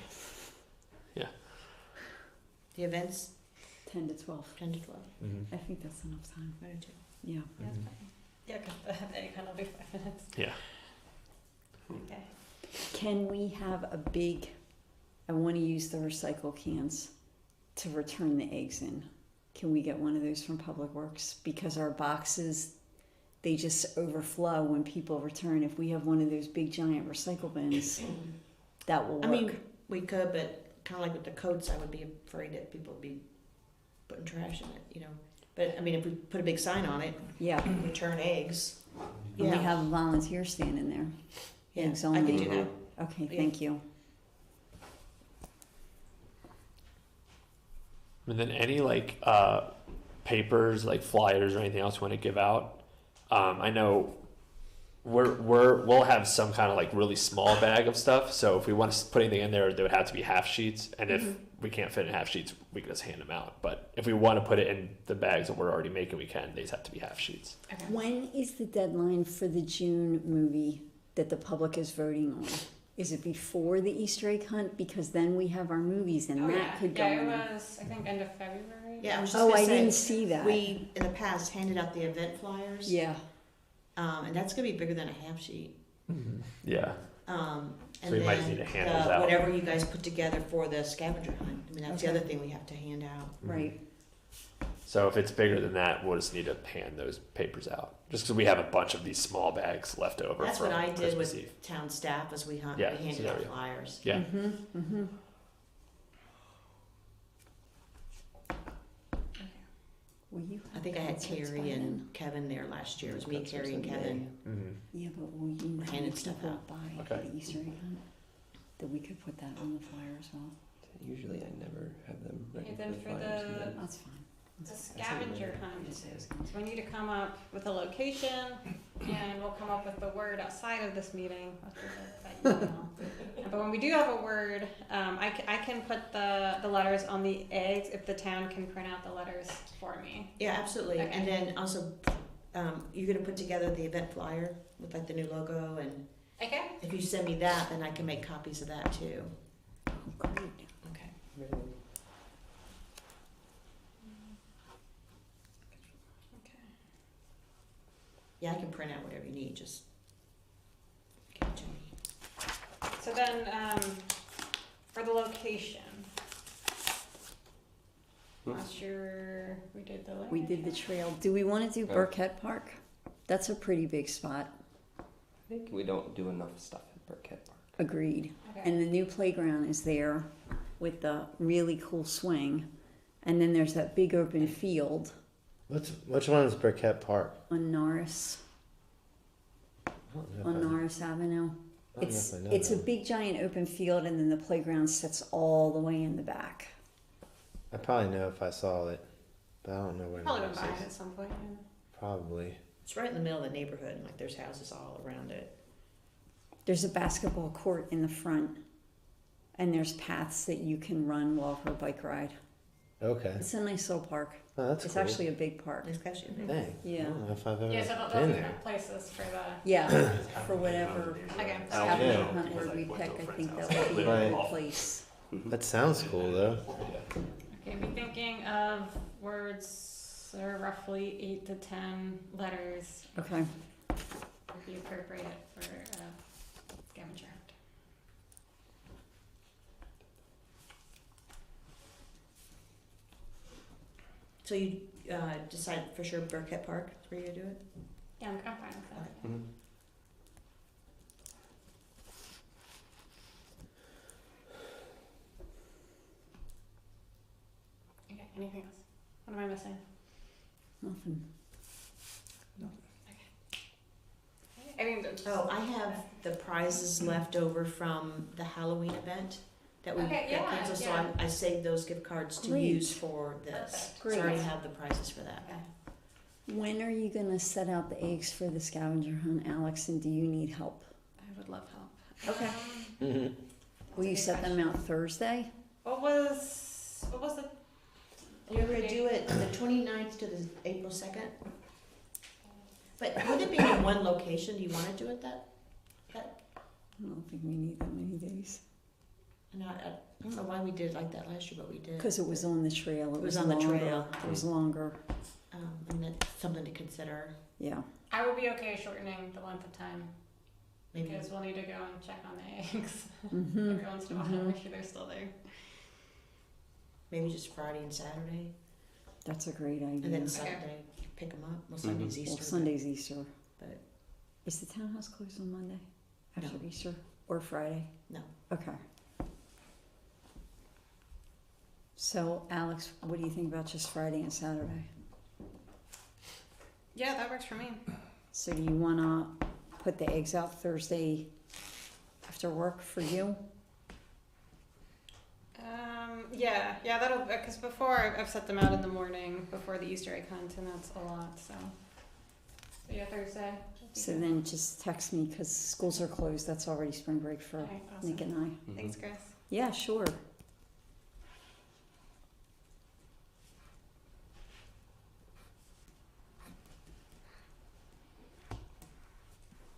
The event's 10 to 12. 10 to 12. I think that's enough time. I do too. Yeah. Yeah, that's fine. Yeah, because the egg hunt will be 5 minutes. Yeah. Okay. Can we have a big, I want to use the recycle cans to return the eggs in. Can we get one of those from Public Works? Because our boxes, they just overflow when people return. If we have one of those big giant recycle bins, that will work. I mean, we could, but kind of like with the coats, I would be afraid that people would be putting trash in it, you know. But I mean, if we put a big sign on it, yeah. return eggs. And we have a volunteer standing there. Yeah, eggs I could only. do that. Okay, Yeah. thank you. And then any like papers, like flyers or anything else you want to give out. I know we'll have some kind of like really small bag of stuff. So if we want to put anything in there, they would have to be half sheets. And if we can't fit in half sheets, we can just hand them out. But if we want to put it in the bags that we're already making, we can. These have to be half sheets. Okay. When is the deadline for the June movie that the public is voting on? Is it before the Easter egg hunt? Because then we have our movies and Oh, that yeah. could go Yeah, in. it was, I think, end of February. Yeah, I was just Oh, gonna I say, didn't see that. we, in the past, handed out the event flyers. Yeah. And that's gonna be bigger than a half sheet. Yeah. And So we might just need to hand those out. whatever you guys put together for the scavenger hunt. I mean, that's the other thing we have to hand out. Right. So if it's bigger than that, we'll just need to hand those papers out. Just because we have a bunch of these small bags left over That's from what I did Christmas with Eve. town staff as we Yeah, handed so there out we go. flyers. Yeah. Mm-hmm. Will you I think I had concerts by Carrie then? and Kevin there last year. It was me, Concerts Carrie, and in May. Kevin. Mm-hmm. Yeah, but will you know Handed if stuff people out. buy Okay. the Easter egg hunt? That we could put that on the flyer as well. Usually I never have them ready Okay, for then the for flyers. the- either. That's fine. The scavenger hunt. Just ask. So we need to come up with a location, and we'll come up with the word outside of this meeting. That email. But when we do have a word, I can put the letters on the eggs if the town can print out the letters for me. Yeah, absolutely. Okay. And then also, you're gonna put together the event flyer with like the new logo, and Okay. if you send me that, then I can make copies of that too. Oh, great. Okay. Okay. Yeah, I can print out whatever you need, just give it to me. So then, for the location. Last year we did the. We did the trail. Do we want to do Oh. Burkett Park? That's a pretty big spot. I think we don't do enough stuff at Burkett Park. Agreed. Okay. And the new playground is there with the really cool swing. And then there's that big open field Which one is Burkett Park? on Norris, I don't know if on I- Norris Avenue. I don't know It's if I know it's a that. big giant open field, and then the playground sits all the way in the back. I probably know if I saw it, but I don't know where Probably Norris went by it is. at some point. Yeah. Probably. It's right in the middle of the neighborhood, and like there's houses all around it. There's a basketball court in the front, and there's paths that you can run, walk, or bike ride. Okay. It's a nice little park. Oh, that's It's cool. actually a big park. It's actually a big. Dang. Yeah. I don't know if I've ever Yeah, so they'll been be there. places for the. Yeah, for whatever Okay. scavenger Yeah. hunt word we pick, I think that would be Right. a good place. That sounds cool though. Okay, be thinking of words that are roughly 8 to 10 letters Okay. would be appropriate for scavenger hunt. So you decide for sure Burkett Park is where you're gonna do it? Yeah, I'm fine with that. Mhm. Okay, anything else? What am I missing? Nothing. I mean, Oh, I have the prizes left over from the Halloween event that we Okay, got yeah, canceled, so yeah. I saved those gift cards to Great. use for this. Perfect. So I already Great. have the prizes for that. okay. When are you gonna set out the eggs for the scavenger hunt, Alex, and do you need help? I would love help. Okay. Mhm. Will you set them out Thursday? What was the? You're gonna do it the 29th to the April 2nd? But would it be in one location? Do you wanna do it that? I don't think we need that many days. And I don't know why we did it like that last year, but we did. Because it was on the trail. It was on the longer. trail. It was longer. And that's something to consider, Yeah. I would be okay shortening the length of time maybe. because we'll need to go and check on the eggs Mm-hmm. every once in a while. Mhm. Make sure they're still there. Maybe just Friday and Saturday, That's a great idea. and then Sunday, pick them up. Well, Sunday's Easter. Well, but- Sunday's Easter. but- Is the townhouse closed on Monday after No. Easter or Friday? No. Okay. So, Alex, what do you think about just Friday and Saturday? Yeah, that works for me. So, do you want to put the eggs out Thursday after work for you? Yeah, that'll because before I've set them out in the morning before the Easter egg hunt, and that's a lot. So yeah, Thursday. So then just text me because schools are closed. That's already spring break for Okay, awesome. Nick and I. Thanks, Chris. Yeah, sure.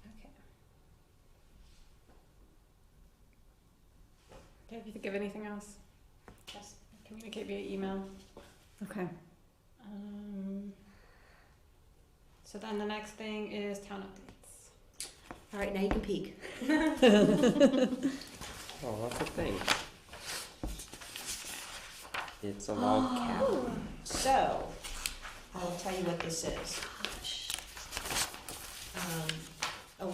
Okay. Okay, if you think of anything else, just communicate via email. Okay. So then the next thing is town updates. All right, now you can peek. Oh, that's a thing. It's a log cabin. So, I'll tell you what this is. A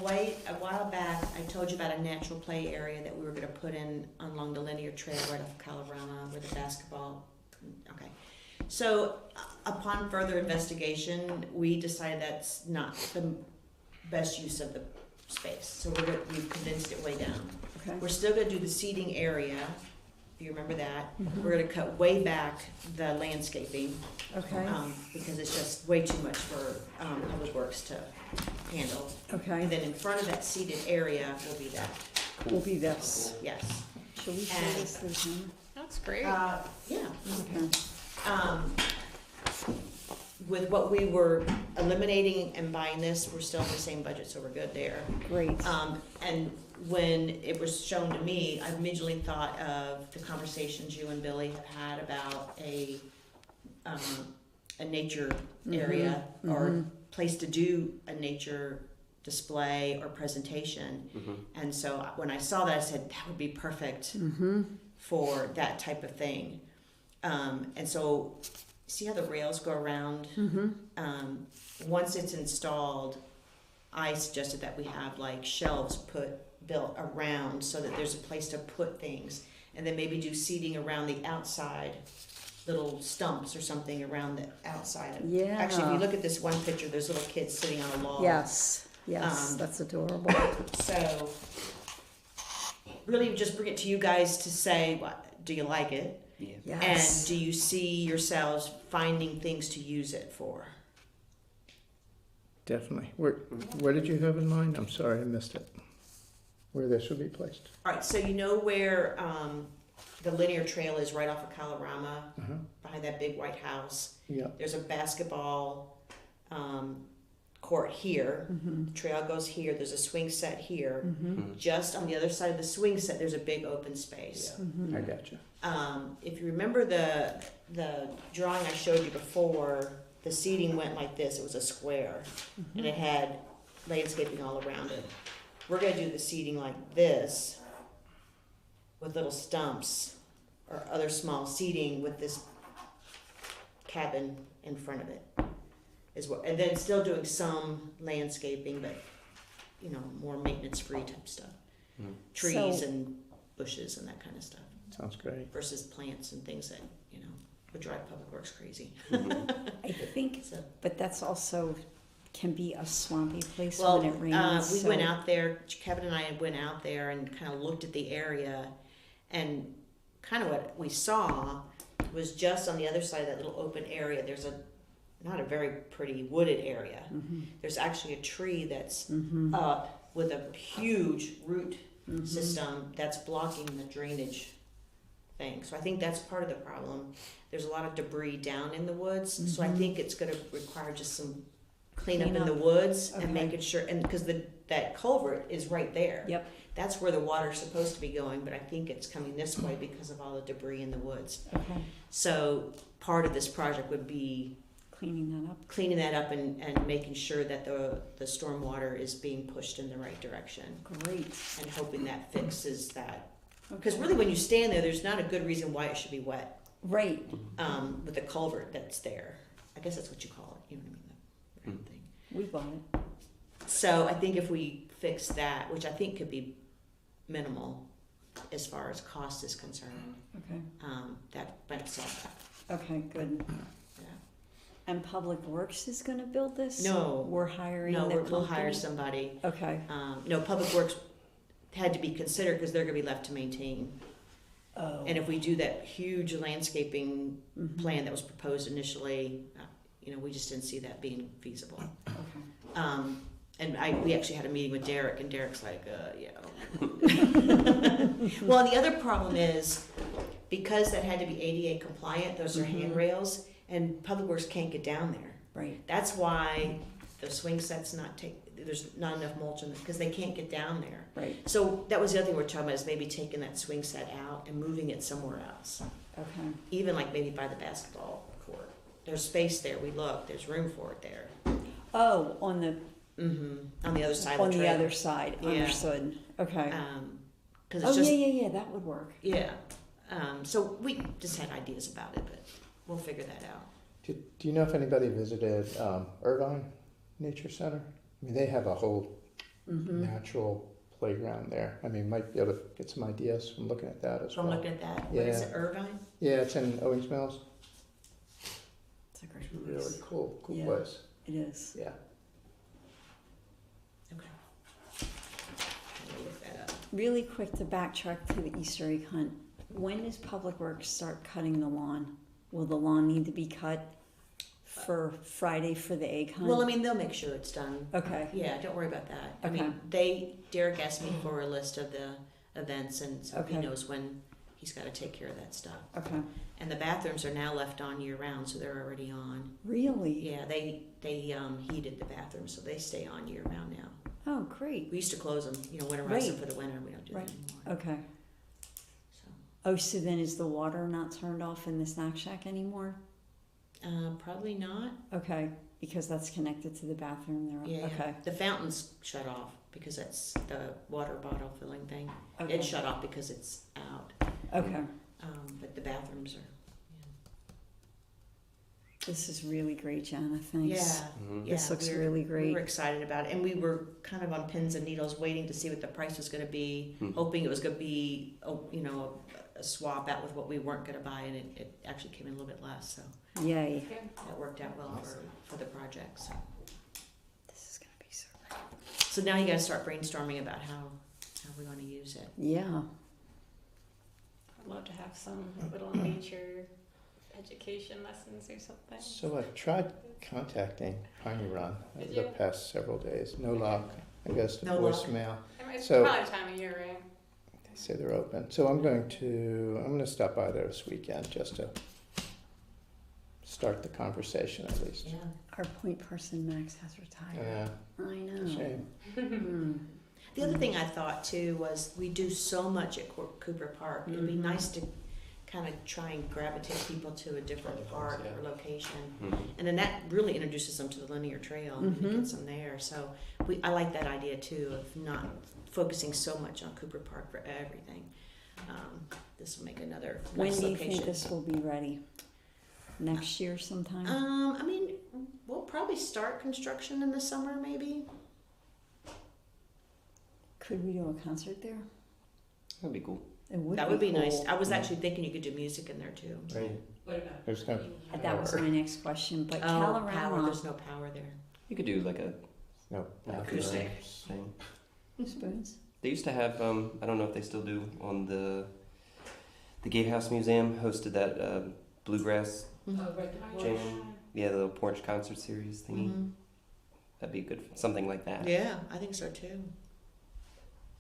while back, I told you about a natural play area that we were gonna put in along the linear trail right off Colorado where the basketball, okay. So, upon further investigation, we decided that's not the best use of the space. So we've condensed it way down. Okay. We're still gonna do the seating area, if you remember that. Mhm. We're gonna cut way back the landscaping, Okay. because it's just way too much for, Public Works to handle. And Okay. then in front of that seated area will be that, Will be this. yes. Shall we show And- this to the camera? That's great. Yeah. Okay. With what we were eliminating and buying this, we're still in the same budget, so we're good there. Great. And when it was shown to me, I immediately thought of the conversations you and Billy have had about a nature area or Mhm. place to do a nature display or presentation. Mm-hmm. And so when I saw that, I said, that would be perfect Mm-hmm. for that type of thing. And so, see how the rails go around? Mm-hmm. Once it's installed, I suggested that we have like shelves built around so that there's a place to put things, and then maybe do seating around the outside, little stumps or something around the outside. Yeah. Actually, if you look at this one picture, there's little kids sitting on a log. Yes. Yes. That's adorable. So, really, just bring it to you guys to say, what, do you like it? Yeah. And Yes. do you see yourselves finding things to use it for? Definitely. Where did you have in mind? I'm sorry, I missed it. where this would be placed. All right, so you know where the linear trail is right off of Kalorama, Uh-huh. behind that big white house? Yeah. There's a basketball court here. Mm-hmm. The trail goes here. There's a swing set here. Mm-hmm. Just on the other side of the swing set, there's a big open space. Mm-hmm. I gotcha. If you remember the drawing I showed you before, the seating went like this. It was a square, and it had landscaping all around it. We're gonna do the seating like this, with little stumps or other small seating with this cabin in front of it. Is what, and then still doing some landscaping, but you know, more maintenance-free type stuff. Mm. Trees So- and bushes and that kind of stuff, Sounds great. versus plants and things that, you know, would drive Public Works crazy. I think, So, but that's also can be a swampy place well, when it rains. we so- went out there, Kevin and I went out there and kind of looked at the area, and kind of what we saw was just on the other side of that little open area, there's not a very pretty wooded area. Mhm. There's actually a tree that's Mhm. up with a huge root Mhm. system that's blocking the drainage thing. So I think that's part of the problem. There's a lot of debris down in the woods, so I Mhm. think it's gonna require just some cleanup in the Cleanup. woods Okay. and making sure, and because that culvert is right there. Yep. That's where the water's supposed to be going, but I think it's coming this way because of all the debris in the woods. Okay. So part of this project would be Cleaning that up. cleaning that up and making sure that the stormwater is being pushed in the right direction, Great. and hoping that fixes that. Because Okay. really, when you stand there, there's not a good reason why it should be wet, Right. with the culvert that's there. I guess that's what you call it, you know what I mean, the round thing. We bought it. So I think if we fix that, which I think could be minimal as far as cost is concerned, Okay. that might solve that, Okay, good. yeah. And Public Works is gonna build this? No. We're hiring No, the we'll hire company? somebody. Okay. No, Public Works had to be considered because they're gonna be left to maintain. Oh. And if we do that huge landscaping Mhm. plan that was proposed initially, you know, we just didn't see that being feasible. Okay. And we actually had a meeting with Derek, and Derek's like, yeah. Well, and the other problem is, because that had to be ADA compliant, those are Mhm. handrails, and Public Works can't get down there. Right. That's why the swing set's there's not enough mulch in it, because they can't get down there. Right. So that was the other thing we're talking about, is maybe taking that swing set out and moving it somewhere else. Okay. Even like maybe by the basketball court. There's space there, we looked, there's room for it there. Oh, on the On the other side on of the the trail. other side. Yeah. Understood. Okay. Because Oh it's just, yeah. That would work. yeah. So we just had ideas about it, but we'll figure that out. Do you know if anybody visited Irvine Nature Center? I mean, they have a whole Mm-hmm. natural playground there. I mean, might be able to get some ideas from looking at that as So I'm well. looking at that. What is Yeah. it, Irvine? Yeah, it's in Owings Mills. It's a great It's a place. really cool Yeah. place. It is. Yeah. Okay. I'll look that up. Really quick to backtrack to the Easter egg hunt. When does Public Works start cutting the lawn? Will the lawn need to be cut for Friday for the egg hunt? Well, I mean, they'll make sure it's done. Okay. Yeah, don't worry about that. I Okay. mean, Derek asked me for a list of the events, and so he Okay. knows when he's got to take care of that stuff. Okay. And the bathrooms are now left on year round, so they're already on. Really? Yeah, they heated the bathrooms, so they stay on year round now. Oh, great. We used to close them, winterize them Right. for the winter. We don't do Right. that anymore. Okay. So, Oh, so then is the water not turned off in the snack shack anymore? probably not. Okay, because that's connected to the bathroom there. Yeah. Okay. The fountain's shut off because that's the water bottle filling thing. Okay. It's shut off because it's out. Okay. But the bathrooms are. This is really great, Jana. Thanks. Yeah. Mhm. This looks we're- really We great. were excited about it, and we were kind of on pins and needles waiting to see what the price was going to be, Hmm. hoping it was going to be, a swap out with what we weren't going to buy, and it actually came in a little bit less, so Yay. that worked out well for the project. So. This is going to be so great. So now you got to start brainstorming about how we want to use it. Yeah. I'd love to have some little nature education lessons or something. So I've tried contacting Piney Run over Did the you? past several days. No luck. and goes to No luck. voicemail. It's So- probably the time of year, right? They say they're open. So I'm going to stop by there this weekend just to start the conversation at least. Yeah. Our point person, Max, has retired. Yeah, I know. shame. Mm. The other thing I thought too was we do so much at Cooper Park. It'd be Mhm. nice to kind of try and gravitate people to a different park Yeah. or location. Mhm. And then that really introduces them to the linear trail and Mhm. gets them there. So I like that idea too of not focusing so much on Cooper Park for everything. This will make another When nice do you location. think this will be ready? Next year sometime? I mean, we'll probably start construction in the summer maybe. Could we do a concert there? That'd be cool. It would That would be cool. nice. I was actually thinking you could do music in there too. Right. What about? There's no That was my next question, but Power. Calorama, There's no power there. You could do like a no Acoustic. thing. spoons. They used to have, I don't know if they still do, on the Gatehouse Museum hosted that bluegrass, Oh, right, the porch. Jam. Yeah, the little porch concert series thingy. Mhm. That'd be good, something like that. Yeah, I think so too.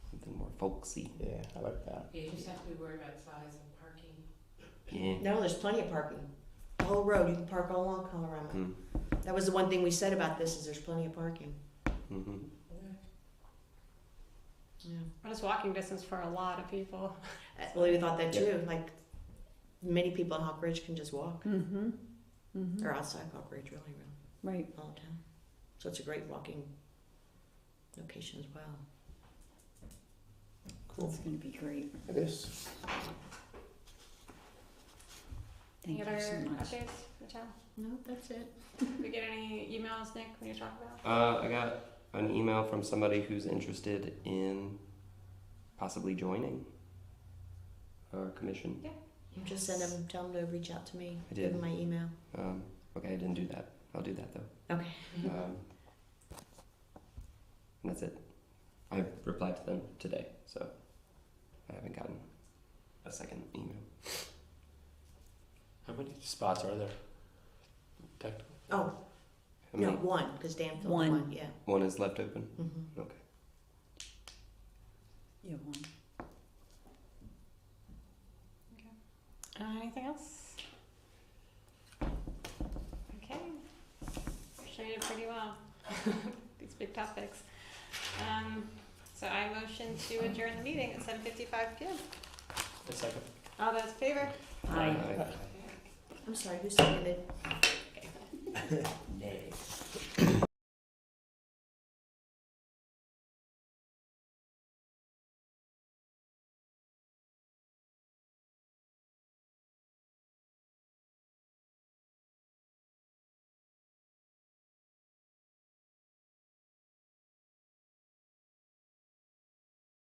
Something more folksy. Yeah, I like that. Yeah, you just have to be worried about size and parking. Yeah. No, there's plenty of parking. The whole road, you can park all along Colorado. Mm. That was the one thing we said about this is there's plenty of parking. Mm-hmm. Yeah. But it's walking distance for a lot of people. Well, we thought that too. Like many people in Hawk Ridge can just walk, Mm-hmm. Mm-hmm. or outside Hawk Ridge, really, Right. all the time. So it's a great walking location as well. Cool. That's going to be great. It is. Thank you Any other so much. updates for the town? No, that's it. Did we get any emails, Nick, when you talk about? I got an email from somebody who's interested in possibly joining our commission. Just send them, tell them to reach out to me. I Give did. them my email. Okay, I didn't do that. I'll do that though. Okay. And that's it. I replied to them today, so I haven't gotten a second email. How many spots are there? Technically. Oh, How no, many? one, because Dan filled One. one, yeah. One is left open. Mm-hmm. Okay. You have one. Anything else? Okay. Sure you did pretty well. These big topics. So I motion to adjourn the meeting at 7:55 p.m. A second. All those in favor? Aye. I'm sorry, who seconded? Nay.